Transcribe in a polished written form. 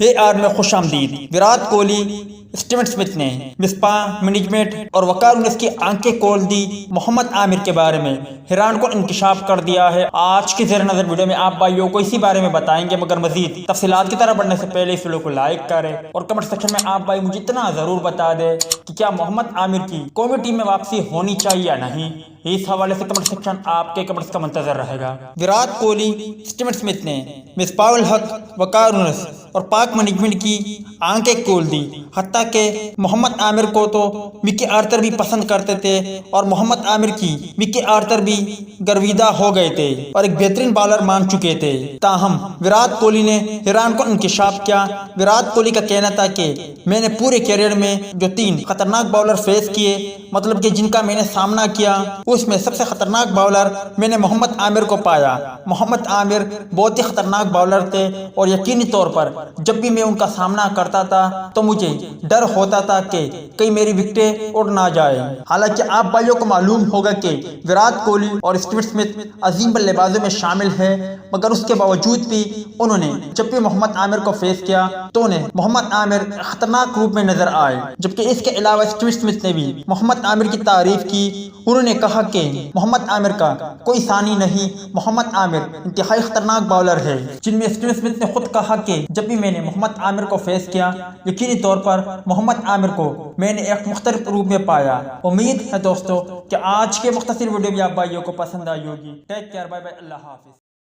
AR में खुश आमदीद। विराट कोहली, स्टीवन स्मिथ ने मिसबाह मैनेजमेंट और वकार ने इसकी आंखें खोल दी मोहम्मद आमिर के बारे में, हैरान को इंकशाफ कर दिया है। आज की ज़ेर नज़र वीडियो में आप भाइयों को इसी बारे में बताएंगे, मगर मजीद तफसीलात की तरफ बढ़ने से पहले इस वीडियो को लाइक करें और कमेंट सेक्शन में आप भाई मुझे इतना ज़रूर बता दें कि क्या मोहम्मद आमिर की कौमी टीम में वापसी होनी चाहिए या नहीं। इस हवाले से कमेंट सेक्शन आपके कमेंट्स का मंतजर रहेगा। विराट कोहली, स्टीवन स्मिथ ने मिसबाहुल हक, वकार यूनुस और पाक मैनेजमेंट की आंखें खोल दी। हत्ता के मोहम्मद आमिर को तो मिकी आर्थर भी पसंद करते थे और मोहम्मद आमिर की मिकी आर्थर भी गर्विदा हो गए थे और एक बेहतरीन बॉलर मान चुके थे। ताहम विराट कोहली ने हैरान को इंकशाफ किया। विराट कोहली का कहना था कि मैंने पूरे करियर में जो 3 खतरनाक बॉलर फेस किए, मतलब कि जिनका मैंने सामना किया, उसमें सबसे खतरनाक बॉलर मैंने मोहम्मद आमिर को पाया। मोहम्मद आमिर बहुत ही खतरनाक बॉलर थे और यकीनी तौर पर जब भी मैं उनका सामना करता था तो मुझे डर होता था कि कहीं मेरी विकेटें उड़ ना जाए। हालांकि आप भाइयों को मालूम होगा कि विराट कोहली और स्टीवन स्मिथ अजीम बल्लेबाजों में शामिल है, मगर उसके बावजूद भी उन्होंने जब भी मोहम्मद आमिर को फेस किया तो उन्हें मोहम्मद आमिर खतरनाक रूप में नजर आए। जबकि इसके अलावा स्टीवन स्मिथ ने भी मोहम्मद आमिर की तारीफ की। उन्होंने कहा कि मोहम्मद आमिर का कोई सानी नहीं, मोहम्मद आमिर इंतहाई खतरनाक बॉलर है। जिनमें स्टीवन स्मिथ ने खुद कहा कि जब भी मैंने मोहम्मद आमिर को फेस किया, यकीनी तौर पर मोहम्मद आमिर को मैंने एक मुख्तलिफ रूप में पाया। उम्मीद है दोस्तों कि आज के मुख्तसर वीडियो भी आप भाइयों को पसंद आई होगी। टेक केयर, बाय बाय, अल्लाह हाफिज।